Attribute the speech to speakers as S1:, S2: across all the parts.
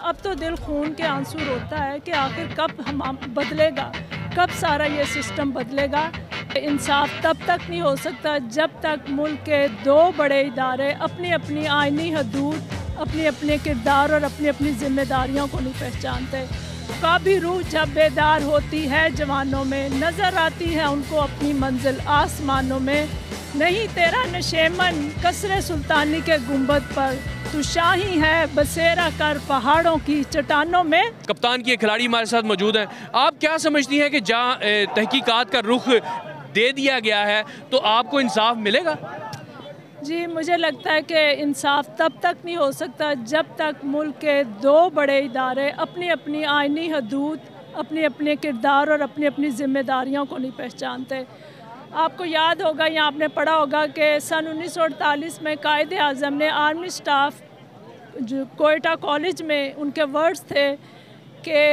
S1: اب تو دل خون کے آنسو روتا ہے کہ آخر کب ہم بدلے گا، کب سارا یہ سسٹم بدلے گا۔ انصاف تب تک نہیں ہو سکتا جب تک ملک کے دو بڑے ادارے اپنی اپنی آئینی حدود، اپنے اپنے کردار اور اپنی اپنی ذمہ داریوں کو نہیں پہچانتے۔ کبھی روح جب بیدار ہوتی ہے جوانوں میں، نظر آتی ہے ان کو اپنی منزل آسمانوں میں، نہیں تیرا نشیمن قصر سلطانی کے گنبد پر، تو شاہی ہے بسیرا کر پہاڑوں کی چٹانوں میں۔
S2: کپتان کی ایک کھلاڑی ہمارے ساتھ موجود ہیں، آپ کیا سمجھتی ہیں کہ جہاں تحقیقات کا رخ دے دیا گیا ہے تو آپ کو انصاف ملے گا؟
S1: جی مجھے لگتا ہے کہ انصاف تب تک نہیں ہو سکتا جب تک ملک کے دو بڑے ادارے اپنی اپنی آئینی حدود، اپنے اپنے کردار اور اپنی اپنی ذمہ داریوں کو نہیں پہچانتے۔ آپ کو یاد ہوگا یا آپ نے پڑھا ہوگا کہ سن 1948 میں قائد اعظم نے آرمی سٹاف جو کوئٹہ کالج میں ان کے ورڈز تھے کہ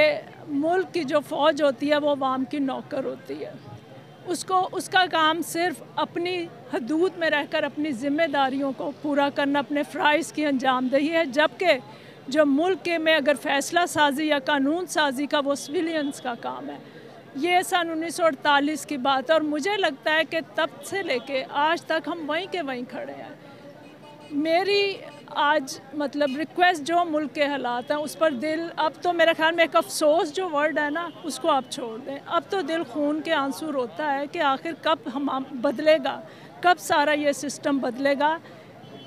S1: ملک کی جو فوج ہوتی ہے وہ عوام کی نوکر ہوتی ہے، اس کا کام صرف اپنی حدود میں رہ کر اپنی ذمہ داریوں کو پورا کرنا، اپنے فرائض کی انجام دہی ہے، جبکہ جو ملک میں اگر فیصلہ سازی یا قانون سازی کا وہ سویلینز کا کام ہے۔ یہ سن 1948 کی بات ہے اور مجھے لگتا ہے کہ تب سے لے کے آج تک ہم وہیں کے وہیں کھڑے ہیں۔ میری آج ریکویسٹ جو ملک کے حالات ہیں اس پر دل، اب تو میرے خیال میں ایک افسوس جو ورڈ ہے نا اس کو آپ چھوڑ دیں۔ اب تو دل خون کے آنسو روتا ہے کہ آخر کب ہم بدلے گا، کب سارا یہ سسٹم بدلے گا۔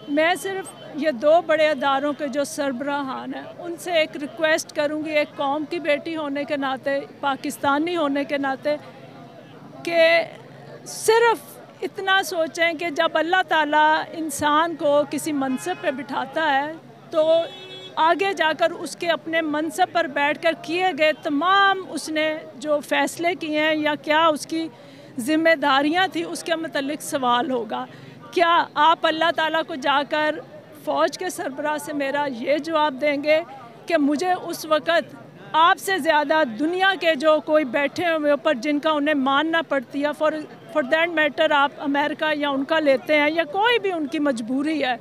S1: میں صرف یہ دو بڑے اداروں کے جو سربراہان ہیں ان سے ایک ریکویسٹ کروں گی، ایک قوم کی بیٹی ہونے کے ناطے، پاکستانی ہونے کے ناطے، کہ صرف اتنا سوچیں کہ جب اللہ تعالیٰ انسان کو کسی منصب پہ بٹھاتا ہے تو آگے جا کر اس کے اپنے منصب پر بیٹھ کر کیے گئے تمام اس نے جو فیصلے کیے ہیں یا کیا اس کی ذمہ داریاں تھیں اس کے متعلق سوال ہوگا۔ کیا آپ اللہ تعالیٰ کو جا کر فوج کے سربراہ سے میرا یہ جواب دیں گے کہ مجھے اس وقت آپ سے زیادہ دنیا کے جو کوئی بیٹھے ہوئے اوپر جن کا انہیں ماننا پڑتی ہے، فار دیٹ میٹر آپ امریکہ یا ان کا لیتے ہیں یا کوئی بھی ان کی مجبوری ہے،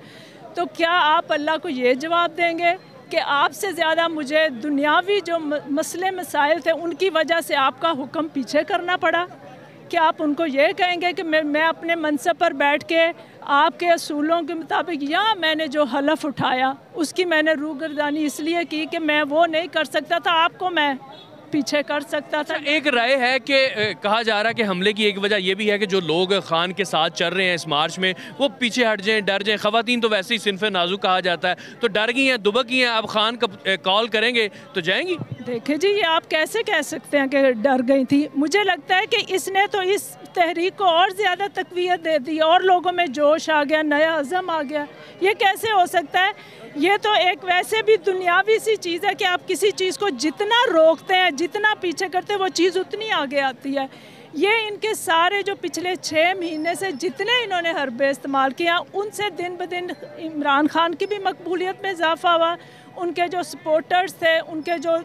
S1: تو کیا آپ اللہ کو یہ جواب دیں گے کہ آپ سے زیادہ مجھے دنیاوی جو مسئلے مسائل تھے ان کی وجہ سے آپ کا حکم پیچھے کرنا پڑا؟ کیا آپ ان کو یہ کہیں گے کہ میں اپنے منصب پر بیٹھ کے آپ کے اصولوں کے مطابق یا میں نے جو حلف اٹھایا اس کی میں نے روگردانی اس لیے کی کہ میں وہ نہیں کر سکتا تھا، آپ کو میں پیچھے کر سکتا تھا؟
S2: ایک رائے ہے کہ کہا جا رہا ہے کہ حملے کی ایک وجہ یہ بھی ہے کہ جو لوگ خان کے ساتھ چل رہے ہیں اس مارچ میں وہ پیچھے ہٹ جائیں، ڈر جائیں۔ خواتین تو ویسے ہی صنف نازک کہا جاتا ہے، تو ڈر گئی ہیں، دبک گئی ہیں، اب خان کال کریں گے تو جائیں گی؟
S1: دیکھیں جی، یہ آپ کیسے کہہ سکتے ہیں کہ ڈر گئی تھی؟ مجھے لگتا ہے کہ اس نے تو اس تحریک کو اور زیادہ تقویت دے دی اور لوگوں میں جوش آ گیا، نیا عزم آ گیا۔ یہ کیسے ہو سکتا ہے؟ یہ تو ایک ویسے بھی دنیاوی سی چیز ہے کہ آپ کسی چیز کو جتنا روکتے ہیں، جتنا پیچھے کرتے ہیں، وہ چیز اتنی آگے آتی ہے۔ یہ ان کے سارے جو پچھلے 6 مہینے سے جتنے انہوں نے حربے استعمال کیا ان سے دن بدن عمران خان کی بھی مقبولیت میں اضافہ ہوا، ان کے جو سپورٹرز تھے، ان کے جو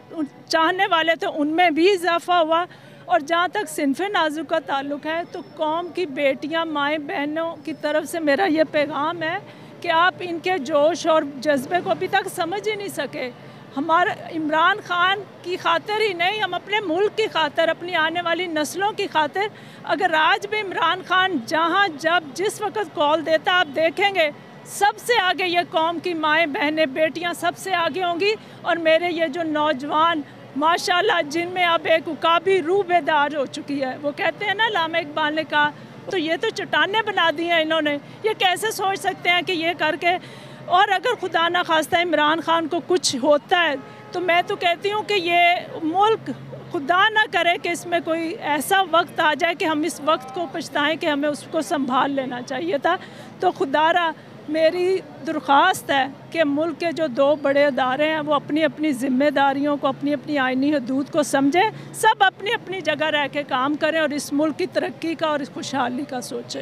S1: چاہنے والے تھے ان میں بھی اضافہ ہوا۔ اور جہاں تک صنف نازک کا تعلق ہے تو قوم کی بیٹیاں، مائیں بہنوں کی طرف سے میرا یہ پیغام ہے کہ آپ ان کے جوش اور جذبے کو ابھی تک سمجھ ہی نہیں سکے۔ ہمارا عمران خان کی خاطر ہی نہیں، ہم اپنے ملک کی خاطر، اپنی آنے والی نسلوں کی خاطر، اگر آج بھی عمران خان جہاں جب جس وقت کال دیتا آپ دیکھیں گے سب سے آگے یہ قوم کی مائیں بہنیں بیٹیاں سب سے آگے ہوں گی۔ اور میرے یہ جو نوجوان ماشاءاللہ جن میں اب ایک عقابی روح بیدار ہو چکی ہے، وہ کہتے ہیں نا علامہ اقبال نے کہا، تو یہ تو چٹانیں بنا دی ہیں انہوں نے۔ یہ کیسے سوچ سکتے ہیں کہ یہ کر کے، اور اگر خدا نہ خواستہ عمران خان کو کچھ ہوتا ہے تو میں تو کہتی ہوں کہ یہ ملک خدا نہ کرے کہ اس میں کوئی ایسا وقت آ جائے کہ ہم اس وقت کو پچھتائیں کہ ہمیں اس کو سنبھال لینا چاہیے تھا۔ تو خدا را میری درخواست ہے کہ ملک کے جو دو بڑے ادارے ہیں وہ اپنی اپنی ذمہ داریوں کو، اپنی اپنی آئینی حدود کو سمجھیں، سب اپنی اپنی جگہ رہ کے کام کریں اور اس ملک کی ترقی کا اور اس خوشحالی کا سوچیں۔